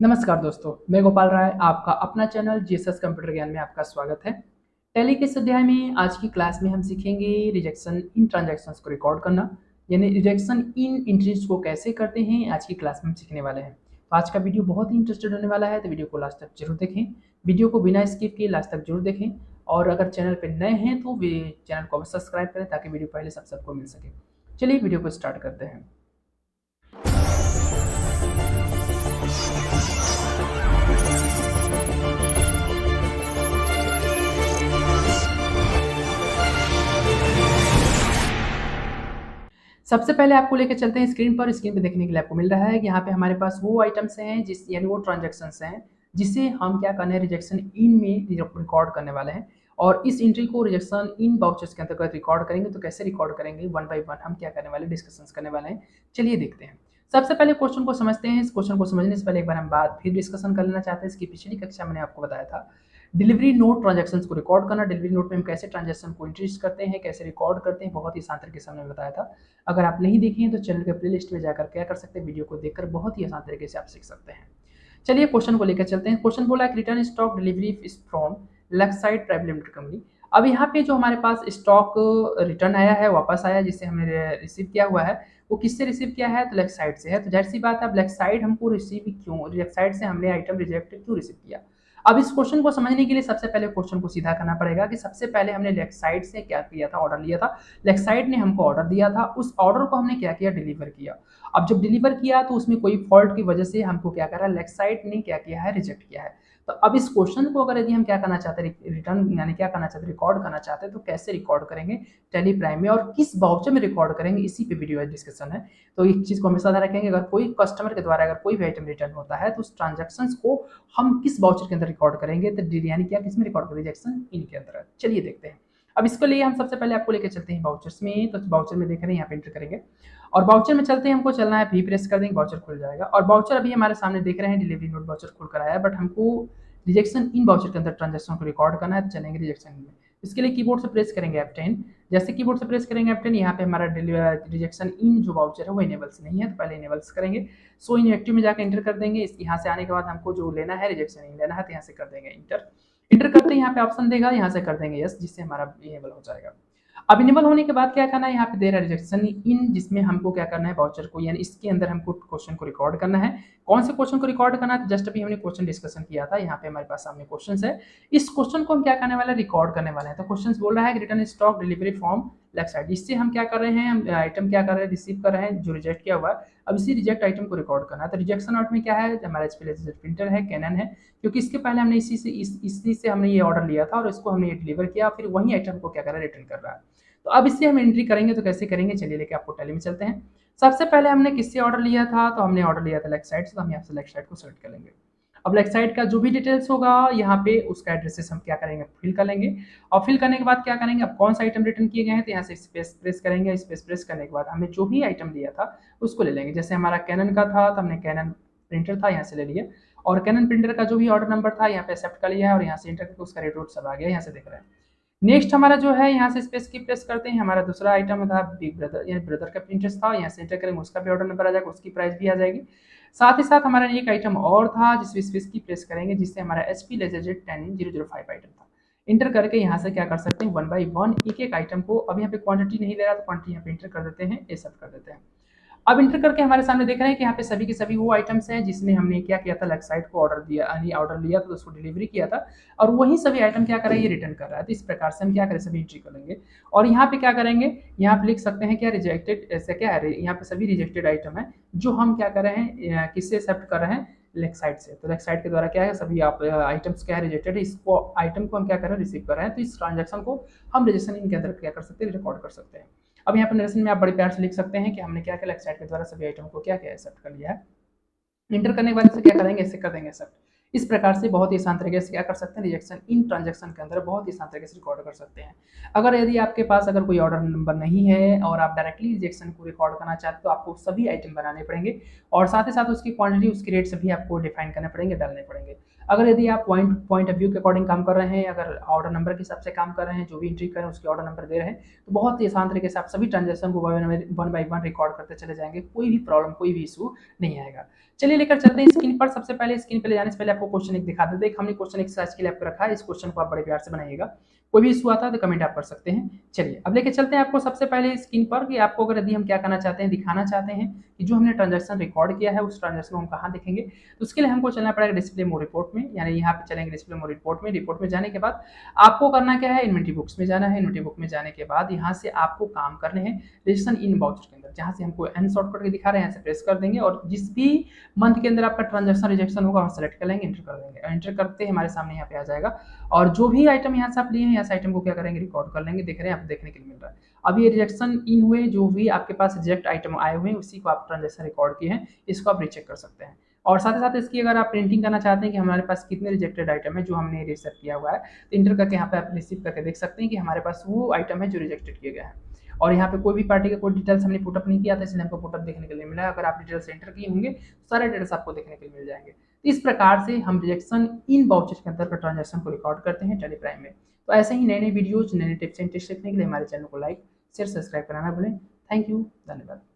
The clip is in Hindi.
नमस्कार दोस्तों, मैं गोपाल राय आपका अपना चैनल जीएसएस कंप्यूटर ज्ञान में आपका स्वागत है। टैली के इस अध्याय में आज की क्लास में हम सीखेंगे रिजेक्शन इन ट्रांजैक्शंस को रिकॉर्ड करना, यानी रिजेक्शन इन एंट्रीज को कैसे करते हैं आज की क्लास में हम सीखने वाले हैं। तो आज का वीडियो बहुत ही इंटरेस्टेड होने वाला है, तो वीडियो को लास्ट तक जरूर देखें। वीडियो को बिना स्किप किए लास्ट तक जरूर देखें और अगर चैनल पर नए हैं तो वे चैनल को सब्सक्राइब करें ताकि वीडियो पहले सबको मिल सके। चलिए वीडियो को स्टार्ट करते हैं। सबसे पहले आपको लेके चलते हैं स्क्रीन पर। स्क्रीन पे देखने के लिए आपको मिल रहा है कि यहाँ पे हमारे पास वो आइटम्स हैं जिस यानी वो ट्रांजैक्शंस हैं जिसे हम क्या करने हैं रिजेक्शन इन में रिकॉर्ड करने वाले हैं। और इस एंट्री को रिजेक्शन इन बाउचर्स के अंतर्गत रिकॉर्ड करेंगे। तो कैसे रिकॉर्ड करेंगे वन बाय वन हम क्या करने वाले डिस्कशंस करने वाले हैं। चलिए देखते हैं। सबसे पहले क्वेश्चन को समझते हैं। इस क्वेश्चन को समझने से पहले एक बार हम बात फिर डिस्कशन कर लेना चाहते हैं। इसकी पिछली कक्षा मैंने आपको बताया था डिलीवरी नोट ट्रांजैक्शंस को रिकॉर्ड करना। डिलीवरी नोट में हम कैसे ट्रांजैक्शन को इंट्रोड्यूस करते हैं, कैसे रिकॉर्ड करते हैं, बहुत ही आसान तरीके से हमने बताया था। अगर आप नहीं देखे हैं तो चैनल के प्लेलिस्ट में जाकर क्या कर सकते हैं, वीडियो को देखकर बहुत ही आसान तरीके से आप सीख सकते हैं। चलिए क्वेश्चन को लेकर चलते हैं। क्वेश्चन बोला है return stock delivery is from Lakeside private limited company. अब यहाँ पे जो हमारे पास स्टॉक रिटर्न आया है, वापस आया, जिसे हमने रिसीव किया हुआ है, वो किससे रिसीव किया है, तो लेक्साइड से है। तो जाहिर सी बात है, अब लेक्साइड हमको रिसीव क्यों, लेक्साइड से हमने आइटम रिजेक्ट क्यों रिसीव किया। अब इस क्वेश्चन को समझने के लिए सबसे पहले क्वेश्चन को सीधा करना पड़ेगा कि सबसे पहले हमने लेक्साइड से क्या किया था, ऑर्डर लिया था। लेक्साइड ने हमको ऑर्डर दिया था, उस ऑर्डर को हमने क्या किया, डिलीवर किया। अब जब डिलीवर किया तो उसमें कोई फॉल्ट की वजह से हमको क्या करा, लेक्साइड ने क्या किया है, रिजेक्ट किया है। तो अब इस क्वेश्चन को अगर यदि हम क्या करना चाहते हैं, रिटर्न यानी क्या करना चाहते हैं, रिकॉर्ड करना चाहते हैं, तो कैसे रिकॉर्ड करेंगे टैली प्राइम में और किस बाउचर में रिकॉर्ड करेंगे, इसी पे वीडियो डिस्कशन है। तो एक चीज को हमेशा ध्यान रखेंगे, अगर कोई कस्टमर के द्वारा अगर कोई भी आइटम रिटर्न होता है तो उस ट्रांजेक्शन को हम किस बाउचर के अंदर रिकॉर्ड करेंगे, तो यानी क्या किस में रिकॉर्ड करेंगे, रिजेक्शन इन के अंदर। चलिए देखते हैं। अब इसके लिए हम सबसे पहले आपको लेकर चलते हैं बाउचर्स में। तो बाउचर में देख रहे हैं, यहाँ पे एंटर करेंगे और बाउचर में चलते हैं। हमको चलना है, भी प्रेस कर देंगे, बाउचर खुल जाएगा। और बाउचर अभी हमारे सामने देख रहे हैं, डिलीवरी नोट बाउचर खुल कर आया है, बट हमको रिजेक्शन इन बाउचर के अंदर ट्रांजेक्शन को रिकॉर्ड करना है। तो चलेंगे रिजेक्शन में। इसके लिए कीबोर्ड से प्रेस करेंगे F10। जैसे कीबोर्ड से प्रेस करेंगे F10, यहाँ पे हमारा रिजेक्शन इन जो बाउचर है वो इनेबल्स नहीं है, तो पहले इनेबल्स करेंगे। सो इन एक्टिव में जाकर इंटर कर देंगे। यहाँ से आने के बाद हमको जो लेना है रिजेक्शन इन लेना है, तो यहाँ से कर देंगे इंटर। इंटर करते यहाँ पे ऑप्शन देगा, यहाँ से कर देंगे यस, जिससे हमारा इनेबल हो जाएगा। अब इनेबल होने के बाद क्या करना है, यहाँ पे दे रहा है रिजेक्शन इन, जिसमें हमको क्या करना है, बाउचर को यानी इसके अंदर हमको क्वेश्चन को रिकॉर्ड करना है। कौन से क्वेश्चन को रिकॉर्ड करना है, जस्ट अभी हमने क्वेश्चन डिस्कशन किया था, यहाँ पे हमारे पास सामने क्वेश्चन है। इस क्वेश्चन को हम क्या करने वाले हैं, रिकॉर्ड करने वाले हैं। तो क्वेश्चन बोल रहा है रिटर्न स्टॉक डिलीवरी फ्रॉम लेक्साइड। इससे हम क्या कर रहे हैं, हम आइटम क्या कर रहे हैं, रिसीव कर रहे हैं जो रिजेक्ट किया हुआ है। अब इसी रिजेक्ट आइटम को रिकॉर्ड करना है। तो रिजेक्शन आउट में क्या है, हमारा प्रिंटर है, कैनन है, क्योंकि इसके पहले हमने इसी से हमने ये ऑर्डर लिया था और इसको हमने ये डिलीवर किया, फिर वही आइटम को क्या कर रहा है, रिटर्न कर रहा है। तो अब इससे हम एंट्री करेंगे। तो कैसे करेंगे, चलिए लेके आपको टैली में चलते हैं। सबसे पहले हमने किससे ऑर्डर लिया था, तो हमने ऑर्डर लिया था लेक्साइड से, तो हम यहाँ से लेक्साइड को सेलेक्ट कर लेंगे। अब लेक्साइड का जो भी डिटेल्स होगा यहाँ पे उसका एड्रेसेस हम क्या करेंगे, फिल कर लेंगे। और फिल करने के बाद क्या करेंगे, अब कौन सा आइटम रिटर्न किए गए हैं, तो यहाँ से स्पेस प्रेस करेंगे। स्पेस प्रेस करने के बाद हमने जो भी आइटम लिया था उसको ले लेंगे। जैसे हमारा कैनन का था तो हमने कैनन प्रिंटर था, यहाँ से ले लिया। और कैनन प्रिंटर का जो भी ऑर्डर नंबर था यहाँ पे एक्सेप्ट कर लिया है और यहाँ से एंटर करके उसका रेट रूट सब आ गया, यहाँ से देख रहे हैं। नेक्स्ट हमारा जो है, यहाँ से स्पेस की प्रेस करते हैं। हमारा दूसरा आइटम था बिग ब्रदर, यानी ब्रदर का प्रिंटर्स था, यहाँ से एंटर करेंगे, उसका भी ऑर्डर नंबर आ जाएगा, उसकी प्राइस भी आ जाएगी। साथ ही साथ हमारा एक आइटम और था जिसमें स्पेस की प्रेस करेंगे, जिससे हमारा HP लेजरजेट 10005 आइटम था। इंटर करके यहाँ से क्या कर सकते हैं, वन बाई वन एक एक आइटम को, अब यहाँ पे क्वांटिटी नहीं ले रहा तो क्वांटिटी यहाँ पे इंटर कर देते हैं, ये सब कर देते हैं। अब इंटर करके हमारे सामने देख रहे हैं कि यहाँ पे सभी के सभी वो आइटम्स हैं जिसने हमने क्या किया था, लेक्साइड को ऑर्डर दिया, यानी ऑर्डर लिया था तो उसको डिलीवरी किया था, और वही सभी आइटम क्या कर रहा है, ये रिटर्न कर रहा है। तो इस प्रकार से हम क्या करें, सभी एंट्री कर लेंगे। और यहाँ पे क्या करेंगे, यहाँ पे लिख सकते हैं क्या, रिजेक्टेड, ऐसे क्या है, यहाँ पे सभी रिजेक्टेड आइटम है जो हम क्या कर रहे हैं, किससे एक्सेप्ट कर रहे हैं, लेक्साइड से। तो लेक्साइड के द्वारा क्या है, सभी आप आइटम्स क्या है, रिजेक्टेड है, इसको आइटम को हम क्या कर रहे हैं, रिसीव कर रहे हैं। तो इस ट्रांजेक्शन को हम रजिस्ट्रेशन इनके अंदर क्या कर सकते हैं, रिकॉर्ड कर सकते हैं। अब यहाँ पर नरेशन में आप बड़े प्यार से लिख सकते हैं कि हमने क्या किया, लेक्साइड के द्वारा सभी आइटम को क्या किया, एक्सेप्ट कर लिया है। इंटर करने के बाद से क्या करेंगे, ऐसे कर देंगे एक्सेप्ट। इस प्रकार से बहुत ही आसान तरीके से क्या कर सकते हैं, रिजेक्शन इन ट्रांजेक्शन के अंदर बहुत ही आसान तरीके से रिकॉर्ड कर सकते हैं। अगर यदि आपके पास अगर कोई ऑर्डर नंबर नहीं है और आप डायरेक्टली रिजेक्शन को रिकॉर्ड करना चाहते हो तो आपको सभी आइटम बनाने पड़ेंगे और साथ ही साथ उसकी क्वांटिटी, उसके रेट सभी आपको डिफाइन करने पड़ेंगे, डालने पड़ेंगे। अगर यदि आप पॉइंट ऑफ व्यू के अकॉर्डिंग काम कर रहे हैं, अगर ऑर्डर नंबर के हिसाब से काम कर रहे हैं, जो भी एंट्री कर रहे हैं उसके ऑर्डर नंबर दे रहे हैं, तो बहुत ही आसान तरीके से आप सभी ट्रांजेक्शन को वन बाय वन रिकॉर्ड करते चले जाएंगे, कोई भी प्रॉब्लम, कोई भी इशू नहीं आएगा। चलिए लेकर चलते हैं स्क्रीन पर। सबसे पहले स्क्रीन पे ले जाने से पहले आपको क्वेश्चन एक दिखा देते हैं। हमने क्वेश्चन एक्सरसाइज के लिए आपको रखा है, इस क्वेश्चन को आप बड़े प्यार से बनाइएगा। कोई भी इशू आता है तो कमेंट आप कर सकते हैं। चलिए अब लेके चलते हैं आपको सबसे पहले स्क्रीन पर कि आपको अगर यदि हम क्या करना चाहते हैं, दिखाना चाहते हैं कि जो हमने ट्रांजैक्शन रिकॉर्ड किया है उस ट्रांजैक्शन को हम कहाँ देखेंगे। तो उसके लिए हमको चलना पड़ेगा डिस्प्ले मोड रिपोर्ट में, यानी यहाँ पे चलेंगे डिस्प्ले मोड रिपोर्ट में। रिपोर्ट में जाने के बाद आपको करना क्या है, इन्वेंटरी बुक्स में जाना है। इन्वेंटरी बुक में जाने के बाद यहाँ से आपको काम करने हैं रजिस्ट्रेशन इन वाउचर के अंदर, जहाँ से हमको एन शॉर्ट करके दिखा रहे हैं, यहाँ से प्रेस कर देंगे और जिस भी मंथ के अंदर आपका ट्रांजैक्शन रिजेक्शन होगा वहाँ सेलेक्ट कर लेंगे, एंटर कर देंगे। एंटर करते ही हमारे सामने यहाँ पे आ जाएगा और जो भी आइटम यहाँ से आप लिए हैं, यहाँ से आइटम को क्या करेंगे, रिकॉर्ड कर लेंगे। देख रहे हैं, आपको देखने के लिए मिल रहा है। अब ये रिजेक्शन इन हुए, जो भी आपके पास रिजेक्ट आइटम आए हुए हैं उसी को आप ट्रांजैक्शन रिकॉर्ड किए हैं, इसको आप रीचेक कर सकते हैं। और साथ ही साथ इसकी अगर आप प्रिंटिंग करना चाहते हैं कि हमारे पास कितने रिजेक्टेड आइटम है जो हमने रिसीव किया हुआ है, तो इंटर करके यहाँ पे आप रिसीव करके देख सकते हैं कि हमारे पास वो आइटम है जो रिजेक्टेड किए गए हैं। और यहाँ पे कोई भी पार्टी का कोई डिटेल्स हमने पुटअप नहीं किया था, इसलिए हमको पुटअप देखने के लिए मिला है। अगर आप डिटेल्स एंटर किए होंगे तो सारे डिटेल्स आपको देखने के लिए मिल जाएंगे। तो इस प्रकार से हम रिजेक्शन इन वाउचर के अंदर ट्रांजैक्शन को रिकॉर्ड करते हैं टेली प्राइम में। तो ऐसे ही नए नए वीडियोज, नए नए टिप्स एंड ट्रिक्स सीखने के लिए हमारे चैनल को लाइक शेयर सब्सक्राइब कराना भूलें। थैंक यू, धन्यवाद।